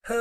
Pasca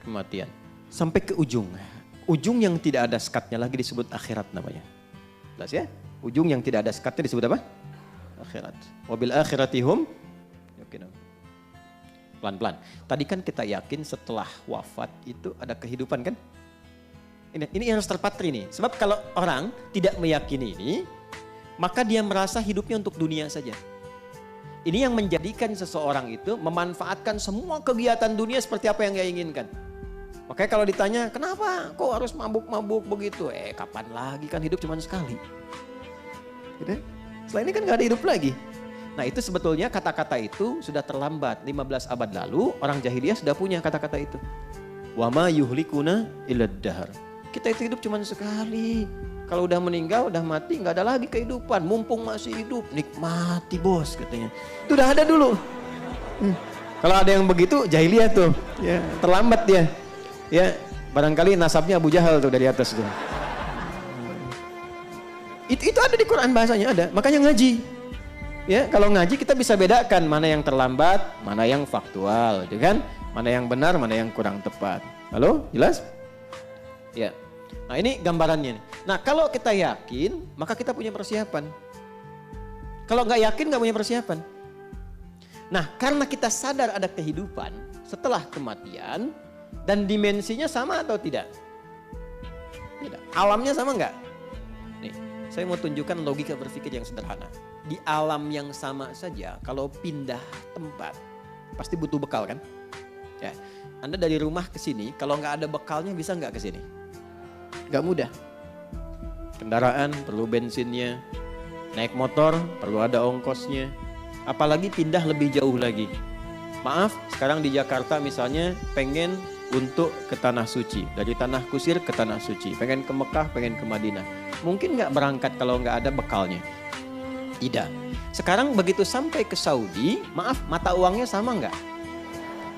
kematian. Sampai ke ujung. Ujung yang tidak ada sekatnya lagi disebut akhirat namanya. Jelas ya? Ujung yang tidak ada sekatnya disebut apa? Akhirat. Wabil akhiratihum yakinun. Pelan-pelan. Tadi kan kita yakin setelah wafat itu ada kehidupan kan? Ini yang harus terpatri nih. Sebab kalau orang tidak meyakini ini, maka dia merasa hidupnya untuk dunia saja. Ini yang menjadikan seseorang itu memanfaatkan semua kegiatan dunia seperti apa yang dia inginkan. Makanya kalau ditanya, kenapa kok harus mabuk-mabuk begitu? Kapan lagi, kan hidup cuma sekali. Gitu? Setelah ini kan gak ada hidup lagi. Nah itu sebetulnya kata-kata itu sudah terlambat. 15 abad lalu orang jahiliyah sudah punya kata-kata itu. Wa ma yuhlikuna illad dahr. Kita itu hidup cuma sekali. Kalau udah meninggal, udah mati, gak ada lagi kehidupan. Mumpung masih hidup, nikmati bos katanya. Itu udah ada dulu. Kalau ada yang begitu, jahiliyah tuh. Ya, terlambat dia. Ya, barangkali nasabnya Abu Jahal tuh dari atas tuh. Itu ada di Quran bahasanya ada, makanya ngaji. Ya, kalau ngaji kita bisa bedakan mana yang terlambat, mana yang faktual, gitu kan? Mana yang benar, mana yang kurang tepat. Halo, jelas? Ya. Nah, ini gambarannya nih. Nah, kalau kita yakin, maka kita punya persiapan. Kalau nggak yakin, nggak punya persiapan. Nah, karena kita sadar ada kehidupan setelah kematian, dan dimensinya sama atau tidak? Tidak. Alamnya sama nggak? Nih, saya mau tunjukkan logika berpikir yang sederhana. Di alam yang sama saja, kalau pindah tempat, pasti butuh bekal kan? Ya, Anda dari rumah ke sini, kalau nggak ada bekalnya bisa nggak ke sini? Nggak mudah. Kendaraan perlu bensinnya, naik motor perlu ada ongkosnya, apalagi pindah lebih jauh lagi. Maaf, sekarang di Jakarta misalnya pengen untuk ke Tanah Suci. Dari Tanah Kusir ke Tanah Suci. Pengen ke Mekah, pengen ke Madinah. Mungkin nggak berangkat kalau nggak ada bekalnya? Tidak. Sekarang begitu sampai ke Saudi, maaf, mata uangnya sama nggak?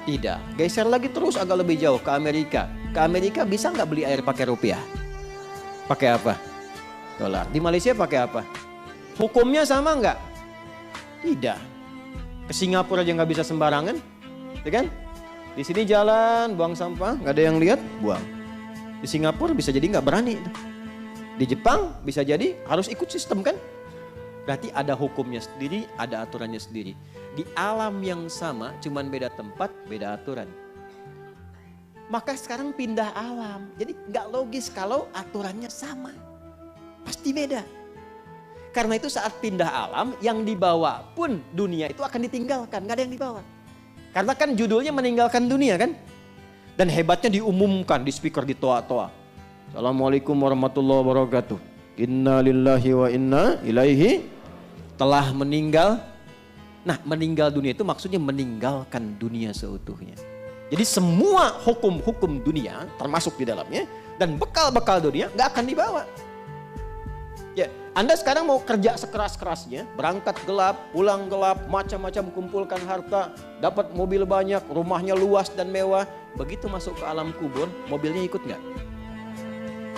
Tidak. Geser lagi terus agak lebih jauh ke Amerika. Ke Amerika bisa nggak beli air pakai rupiah? Pakai apa? Dolar. Di Malaysia pakai apa? Hukumnya sama nggak? Tidak. Ke Singapura aja nggak bisa sembarangan, ya kan? Di sini jalan, buang sampah, nggak ada yang lihat, buang. Di Singapura bisa jadi nggak berani. Di Jepang bisa jadi harus ikut sistem kan? Berarti ada hukumnya sendiri, ada aturannya sendiri. Di alam yang sama, cuman beda tempat, beda aturan. Maka sekarang pindah alam, jadi nggak logis kalau aturannya sama, pasti beda. Karena itu saat pindah alam, yang dibawa pun dunia itu akan ditinggalkan, nggak ada yang dibawa. Karena kan judulnya meninggalkan dunia kan. Dan hebatnya diumumkan di speaker di toa-toa. Assalamualaikum warahmatullahi wabarakatuh. Inna lillahi wa inna ilaihi. Telah meninggal. Nah, meninggal dunia itu maksudnya meninggalkan dunia seutuhnya. Jadi semua hukum-hukum dunia termasuk di dalamnya. Dan bekal-bekal dunia gak akan dibawa. Ya, Anda sekarang mau kerja sekeras-kerasnya, berangkat gelap, pulang gelap, macam-macam kumpulkan harta, dapat mobil banyak, rumahnya luas dan mewah. Begitu masuk ke alam kubur, mobilnya ikut nggak?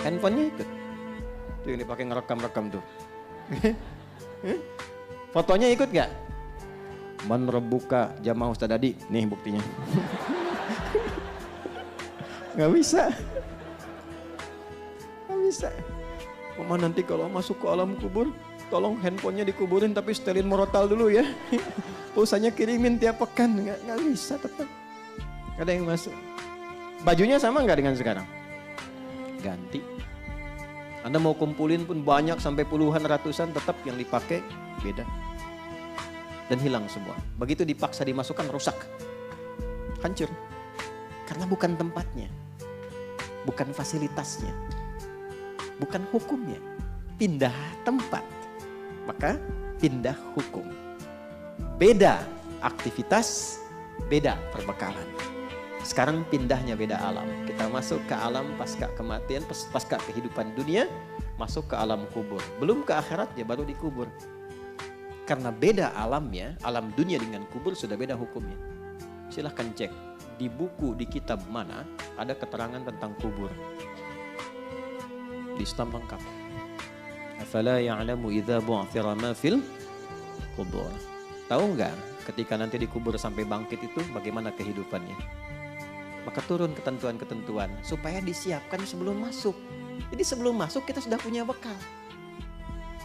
Handphonenya ikut. Itu yang dipakai ngerekam-rekam tuh. Fotonya ikut nggak? Man rebuka jamaah Ustaz Adi, nih buktinya. Nggak bisa. Nggak bisa. Mama nanti kalau masuk ke alam kubur, tolong handphonenya dikuburin tapi setelin murotal dulu ya. Pulsanya kirimin tiap pekan, nggak bisa tetap. Gak ada yang masuk. Bajunya sama nggak dengan sekarang? Ganti. Anda mau kumpulin pun banyak sampai puluhan ratusan, tetap yang dipakai beda. Dan hilang semua. Begitu dipaksa dimasukkan rusak. Hancur. Karena bukan tempatnya. Bukan fasilitasnya. Bukan hukumnya, pindah tempat, maka pindah hukum. Beda aktivitas, beda perbekalan. Sekarang pindahnya beda alam. Kita masuk ke alam pasca kematian, pasca kehidupan dunia, masuk ke alam kubur. Belum ke akhirat ya baru dikubur. Karena beda alamnya, alam dunia dengan kubur sudah beda hukumnya. Silahkan cek di buku, di kitab mana ada keterangan tentang kubur. Di Islam lengkap. afala ya'lamu idza bu'thira ma fil qubur. Tahu enggak ketika nanti dikubur sampai bangkit itu bagaimana kehidupannya? Maka turun ketentuan-ketentuan supaya disiapkan sebelum masuk. Jadi sebelum masuk kita sudah punya bekal.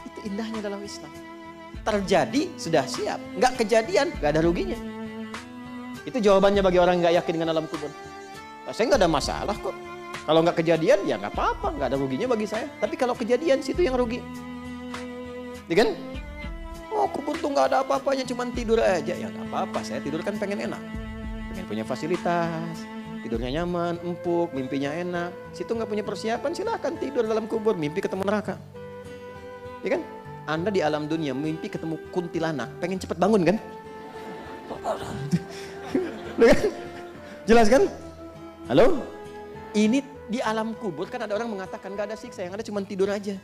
Itu indahnya dalam Islam. Terjadi sudah siap, enggak kejadian enggak ada ruginya. Itu jawabannya bagi orang yang enggak yakin dengan alam kubur. Nah, saya enggak ada masalah kok. Kalau enggak kejadian ya enggak apa-apa, enggak ada ruginya bagi saya. Tapi kalau kejadian situ yang rugi. Ya kan? Oh, kubur tuh enggak ada apa-apanya, cuma tidur aja. Ya enggak apa-apa, saya tidur kan pengen enak. Pengen punya fasilitas, tidurnya nyaman, empuk, mimpinya enak. Situ enggak punya persiapan, silakan tidur dalam kubur, mimpi ketemu neraka. Ya kan? Anda di alam dunia mimpi ketemu kuntilanak, pengen cepet bangun kan? Jelas kan? Halo? Ini di alam kubur kan ada orang mengatakan gak ada siksa, yang ada cuma tidur aja.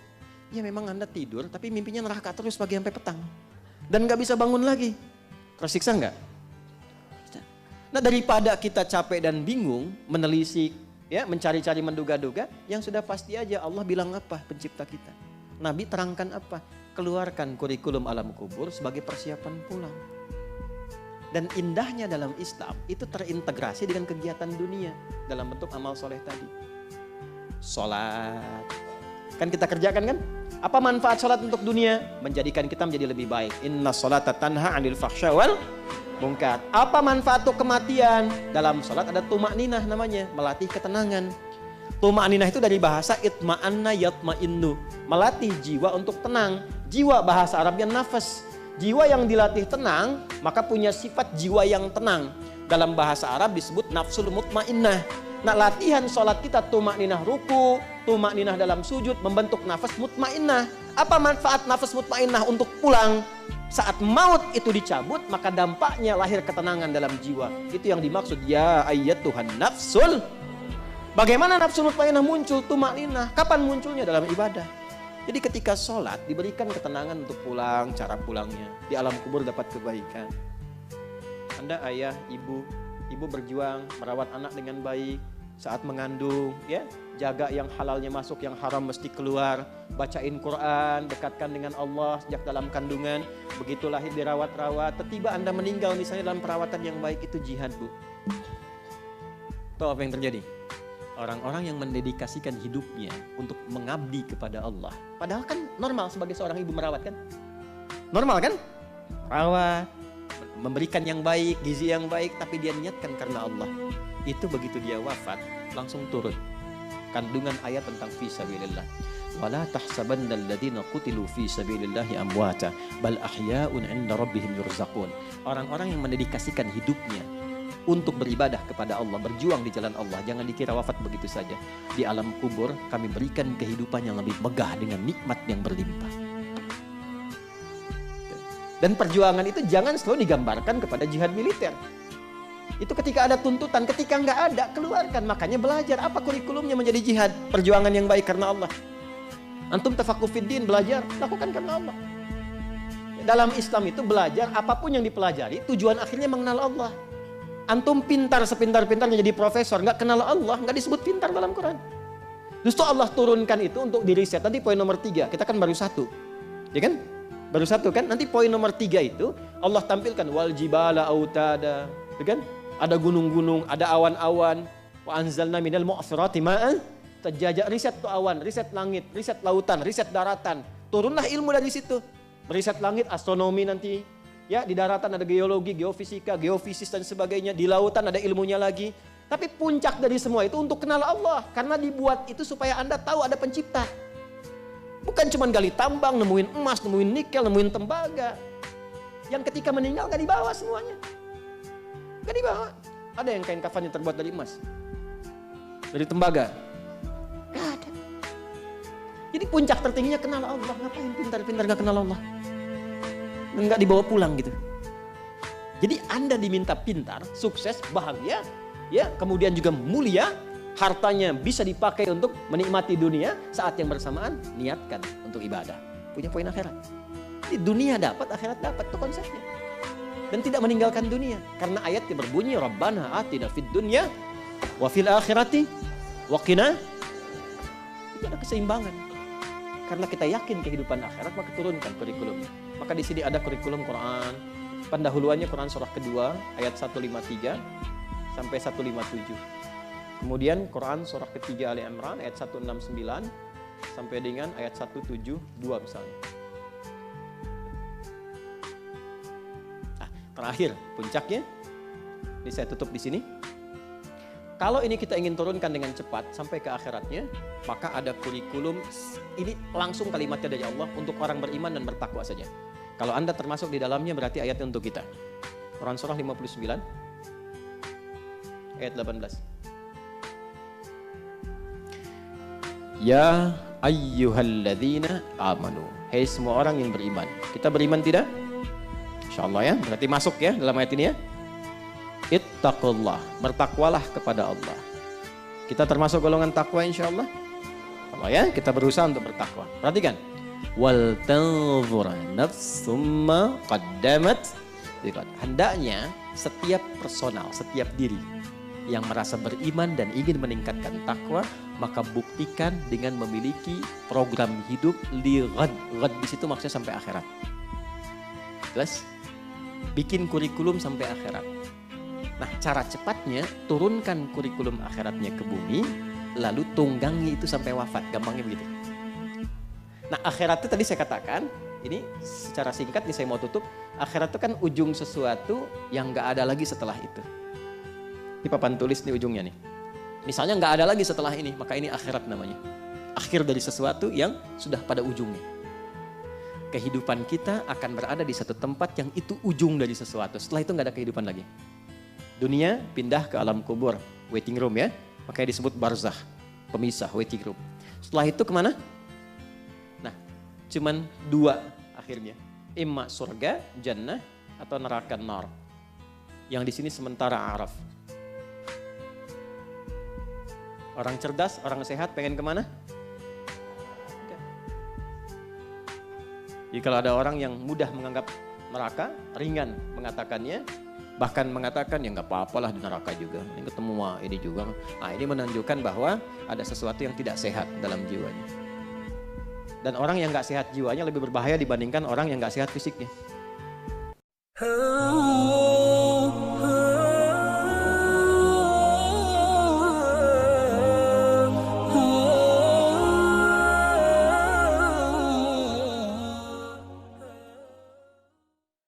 Ya memang Anda tidur tapi mimpinya neraka terus pagi sampai petang. Dan gak bisa bangun lagi. Tersiksa enggak? Nah daripada kita capek dan bingung menelisik, ya, mencari-cari menduga-duga, yang sudah pasti aja Allah bilang apa pencipta kita. Nabi terangkan apa? Keluarkan kurikulum alam kubur sebagai persiapan pulang. Dan indahnya dalam Islam itu terintegrasi dengan kegiatan dunia dalam bentuk amal soleh tadi. Sholat. Kan kita kerjakan kan? Apa manfaat sholat untuk dunia? Menjadikan kita menjadi lebih baik. Inna sholata tanha 'anil fahsya wal munkar. Apa manfaat untuk kematian? Dalam sholat ada tumakninah namanya, melatih ketenangan. Tumakninah itu dari bahasa itma'anna yatma'innu, melatih jiwa untuk tenang. Jiwa bahasa Arabnya nafas. Jiwa yang dilatih tenang, maka punya sifat jiwa yang tenang. Dalam bahasa Arab disebut nafsul mutmainnah. Nah, latihan sholat kita tumakninah ruku, tumakninah dalam sujud, membentuk nafas mutmainnah. Apa manfaat nafas mutmainnah untuk pulang? Saat maut itu dicabut, maka dampaknya lahir ketenangan dalam jiwa. Itu yang dimaksud, ya ayyatuhan nafsul. Bagaimana nafsul mutmainnah muncul? Tumakninah. Kapan munculnya? Dalam ibadah. Jadi ketika sholat diberikan ketenangan untuk pulang, cara pulangnya. Di alam kubur dapat kebaikan. Anda ayah, ibu berjuang merawat anak dengan baik. Saat mengandung, ya, jaga yang halalnya masuk, yang haram mesti keluar. Bacain Quran, dekatkan dengan Allah sejak dalam kandungan. Begitu lahir dirawat-rawat. Tiba Anda meninggal misalnya dalam perawatan yang baik, itu jihad, Bu. Tahu apa yang terjadi? Orang-orang yang mendedikasikan hidupnya untuk mengabdi kepada Allah. Padahal kan normal sebagai seorang ibu merawat kan? Normal kan? Rawat, memberikan yang baik, gizi yang baik, tapi dia niatkan karena Allah. Itu begitu dia wafat, langsung turun kandungan ayat tentang fi sabilillah. Wala tahsabannal ladzina qutilu fi sabilillahi amwata bal ahya'un 'inda rabbihim yurzaqun. Orang-orang yang mendedikasikan hidupnya untuk beribadah kepada Allah, berjuang di jalan Allah, jangan dikira wafat begitu saja. Di alam kubur kami berikan kehidupan yang lebih megah dengan nikmat yang berlimpah. Dan perjuangan itu jangan selalu digambarkan kepada jihad militer. Itu ketika ada tuntutan, ketika nggak ada, keluarkan. Makanya belajar apa kurikulumnya menjadi jihad, perjuangan yang baik karena Allah. Antum tafaqquh fiddin, belajar, lakukan karena Allah. Dalam Islam itu belajar apapun yang dipelajari, tujuan akhirnya mengenal Allah. Antum pintar sepintar-pintarnya jadi profesor, nggak kenal Allah, nggak disebut pintar dalam Quran. Justru Allah turunkan itu untuk diriset. Nanti poin nomor 3, kita kan baru 1, ya kan? Baru 1 kan? Nanti poin nomor 3 itu Allah tampilkan wal jibala autada, ya kan? Ada gunung-gunung, ada awan-awan. Wa anzalna minal mu'thirati ma'an tajajja. Riset tuh awan, riset langit, riset lautan, riset daratan. Turunlah ilmu dari situ. Riset langit, astronomi nanti. Ya, di daratan ada geologi, geofisika, geofisis dan sebagainya. Di lautan ada ilmunya lagi. Tapi puncak dari semua itu untuk kenal Allah. Karena dibuat itu supaya Anda tahu ada pencipta. Bukan cuma gali tambang, nemuin emas, nemuin nikel, nemuin tembaga. Yang ketika meninggal gak dibawa semuanya. Gak dibawa. Ada yang kain kafannya terbuat dari emas, dari tembaga. Gak ada. Jadi puncak tertingginya kenal Allah. Ngapain pintar-pintar gak kenal Allah? Enggak dibawa pulang gitu. Jadi Anda diminta pintar, sukses, bahagia, ya, kemudian juga mulia, hartanya bisa dipakai untuk menikmati dunia, saat yang bersamaan niatkan untuk ibadah. Punya poin akhirat. Jadi dunia dapat, akhirat dapat, itu konsepnya. Dan tidak meninggalkan dunia, karena ayatnya berbunyi Rabbana atina fid dunya wa fil akhirati wa qina. Itu ada keseimbangan. Karena kita yakin kehidupan akhirat, maka turunkan kurikulumnya. Maka di sini ada kurikulum Quran. Pendahuluannya Quran surah kedua ayat 153 sampai 157. Kemudian Quran surah ketiga Ali Imran ayat 169 sampai dengan ayat 172 misalnya. Terakhir, puncaknya, ini saya tutup di sini. Kalau ini kita ingin turunkan dengan cepat sampai ke akhiratnya, maka ada kurikulum, ini langsung kalimatnya dari Allah untuk orang beriman dan bertakwa saja. Kalau Anda termasuk di dalamnya berarti ayatnya untuk kita. Quran surah 59 ayat 18. Ya ayyuhalladzina amanu. Hei semua orang yang beriman. Kita beriman tidak? Insyaallah ya, berarti masuk ya dalam ayat ini ya. Ittaqullah, bertakwalah kepada Allah. Kita termasuk golongan takwa insyaallah. Kalau ya, kita berusaha untuk bertakwa. Perhatikan. Wal tanzur nafsum ma qaddamat. Hendaknya setiap personal, setiap diri yang merasa beriman dan ingin meningkatkan takwa, maka buktikan dengan memiliki program hidup li ghad. Ghad di situ maksudnya sampai akhirat. Jelas? Bikin kurikulum sampai akhirat. Nah, cara cepatnya turunkan kurikulum akhiratnya ke bumi, lalu tunggangi itu sampai wafat. Gampangnya begitu. Nah, akhirat itu tadi saya katakan, ini secara singkat nih saya mau tutup. Akhirat itu kan ujung sesuatu yang gak ada lagi setelah itu. Ini papan tulis nih ujungnya nih. Misalnya gak ada lagi setelah ini, maka ini akhirat namanya. Akhir dari sesuatu yang sudah pada ujungnya. Kehidupan kita akan berada di satu tempat yang itu ujung dari sesuatu. Setelah itu gak ada kehidupan lagi. Dunia pindah ke alam kubur, waiting room ya. Makanya disebut barzakh, pemisah, waiting room. Setelah itu kemana? Nah, cuman dua akhirnya. Imma surga, jannah, atau neraka nar. Yang di sini sementara araf. Orang cerdas, orang sehat pengen kemana? Jadi kalau ada orang yang mudah menganggap neraka, ringan mengatakannya, bahkan mengatakan ya nggak apa-apalah di neraka juga, ini ketemu ini juga. Nah, ini menunjukkan bahwa ada sesuatu yang tidak sehat dalam jiwanya. Dan orang yang nggak sehat jiwanya lebih berbahaya dibandingkan orang yang nggak sehat fisiknya.